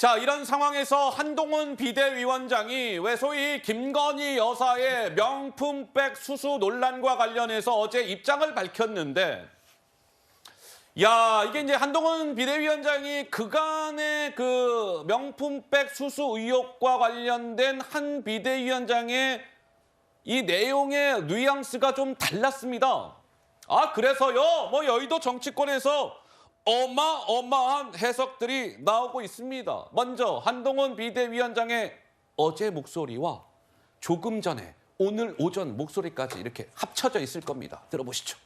자, 이런 상황에서 한동훈 비대위원장이 왜 소위 김건희 여사의 명품백 수수 논란과 관련해서 어제 입장을 밝혔는데, 야, 이게 이제 한동훈 비대위원장이 그간의 그 명품백 수수 의혹과 관련된 한 비대위원장의 이 내용의 뉘앙스가 좀 달랐습니다. 아, 그래서요, 여의도 정치권에서 어마어마한 해석들이 나오고 있습니다. 먼저 한동훈 비대위원장의 어제 목소리와 조금 전에 오늘 오전 목소리까지 이렇게 합쳐져 있을 겁니다. 들어보시죠.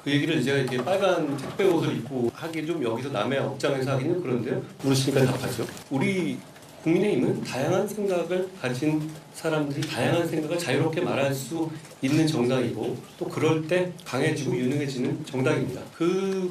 그 얘기를 제가 이렇게 빨간 택배 옷을 입고 하기 좀 여기서 남의 업장에서 하기는 그런데요. 물으시니까 답하죠. 우리 국민의힘은 다양한 생각을 가진 사람들이 다양한 생각을 자유롭게 말할 수 있는 정당이고 또 그럴 때 강해지고 유능해지는 정당입니다. 그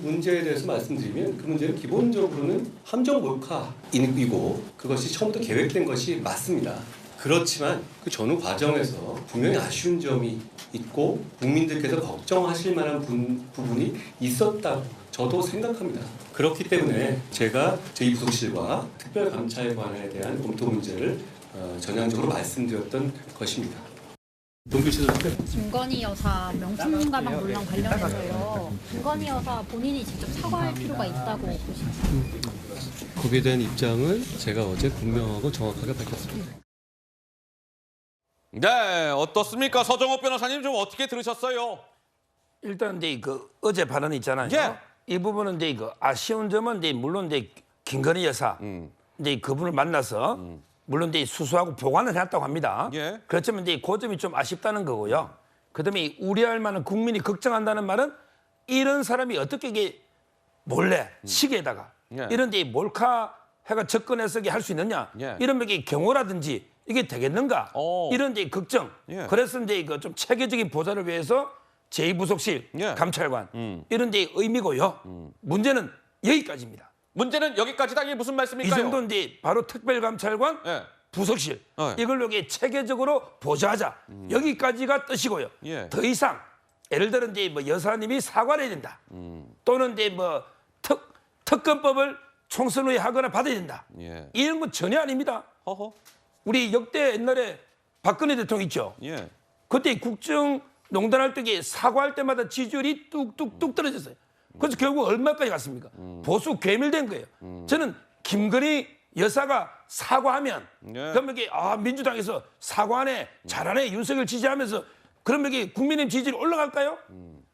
문제에 대해서 말씀드리면 그 문제는 기본적으로는 함정 몰카이고 그것이 처음부터 계획된 것이 맞습니다. 그렇지만 그 전후 과정에서 분명히 아쉬운 점이 있고 국민들께서 걱정하실 만한 부분이 있었다고 저도 생각합니다. 그렇기 때문에 제가 제2부속실과 특별감찰관에 대한 검토 문제를 전향적으로 말씀드렸던 것입니다. 김건희 여사 명품 가방 논란 관련해서요. 김건희 여사 본인이 직접 사과할 필요가 있다고 보십니까? 거기에 대한 입장을 제가 어제 분명하고 정확하게 밝혔습니다. 네, 어떻습니까? 서정옥 변호사님 좀 어떻게 들으셨어요? 일단 이제 그 어제 발언 있잖아요. 예. 이 부분은 이제 그 아쉬운 점은 이제 물론 이제 김건희 여사 이제 그분을 만나서 물론 이제 수수하고 보관을 해놨다고 합니다. 예. 그렇지만 이제 그 점이 좀 아쉽다는 거고요. 그다음에 우려할 만한 국민이 걱정한다는 말은 이런 사람이 어떻게 이게 몰래 시계에다가 예. 이런 데 몰카 해가 접근해서 할 수 있느냐? 예. 이런 게 경호라든지 이게 되겠는가? 오. 이런 데 걱정. 예. 그래서 이제 이거 좀 체계적인 보좌를 위해서 제2부속실 예. 감찰관 이런 데 의미고요. 문제는 여기까지입니다. 문제는 여기까지다. 이게 무슨 이 말씀일까요? 정도인데 바로 특별감찰관 예. 부속실 예. 이걸로 이게 체계적으로 보좌하자. 여기까지가 뜻이고요. 예. 더 이상 예를 들어 이제 뭐 여사님이 사과를 해야 된다. 또는 이제 뭐 특검법을 총선 후에 하거나 받아야 된다. 예. 이런 건 전혀 아닙니다. 허허. 우리 역대 옛날에 박근혜 대통령 있죠. 예. 그때 국정농단할 때 사과할 때마다 지지율이 뚝뚝뚝 떨어졌어요. 그래서 결국 얼마까지 갔습니까? 보수 괴멸된 거예요. 저는 김건희 여사가 사과하면 예. 그러면 이게 민주당에서 사과하네 잘하네 윤석열 지지하면서 그러면 이게 국민의힘 지지율이 올라갈까요?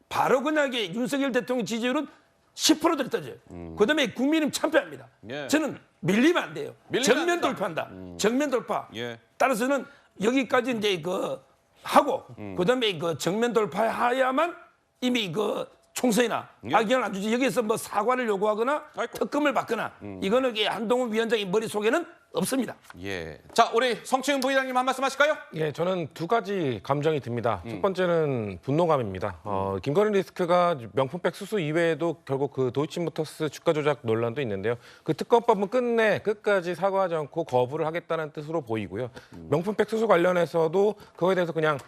바로 그냥 이게 윤석열 대통령 지지율은 10%를 떠져요. 그다음에 국민의힘 참패합니다. 예. 저는 밀리면 안 돼요. 밀리면 정면 안 된다. 돌파한다. 정면 돌파. 예. 따라서는 여기까지 이제 그 하고 그다음에 그 정면 돌파해야만 이미 그 총선이나 악영을 안 주지 여기서 뭐 사과를 요구하거나 아이고. 특검을 받거나 이거는 이게 한동훈 위원장의 머릿속에는 없습니다. 예. 자, 우리 성채윤 부의장님 한 말씀 하실까요? 예, 저는 두 가지 감정이 듭니다. 첫 번째는 분노감입니다. 김건희 리스크가 명품백 수수 이외에도 결국 그 도이치모터스 주가 조작 논란도 있는데요. 그 특검법은 끝까지 사과하지 않고 거부를 하겠다는 뜻으로 보이고요. 명품백 수수 관련해서도 그거에 대해서 그냥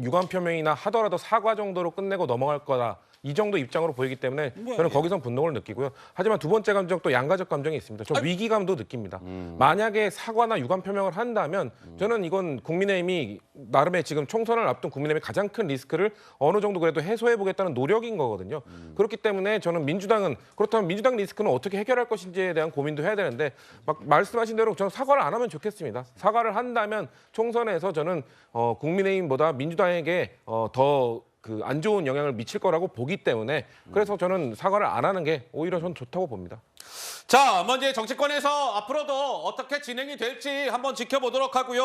유감 표명이나 하더라도 사과 정도로 끝내고 넘어갈 거다. 이 정도 입장으로 보이기 때문에 저는 거기선 분노를 느끼고요. 하지만 두 번째 감정 또 양가적 감정이 있습니다. 저 위기감도 느낍니다. 만약에 사과나 유감 표명을 한다면 저는 이건 국민의힘이 나름의 지금 총선을 앞둔 국민의힘의 가장 큰 리스크를 어느 정도 그래도 해소해보겠다는 노력인 거거든요. 그렇기 때문에 저는 그렇다면 민주당 리스크는 어떻게 해결할 것인지에 대한 고민도 해야 되는데 막 말씀하신 대로 저는 사과를 안 하면 좋겠습니다. 사과를 한다면 총선에서 저는 국민의힘보다 민주당에게 더 안 좋은 영향을 미칠 거라고 보기 때문에 그래서 저는 사과를 안 하는 게 오히려 전 좋다고 봅니다. 자, 먼저 정치권에서 앞으로도 어떻게 진행이 될지 한번 지켜보도록 하고요.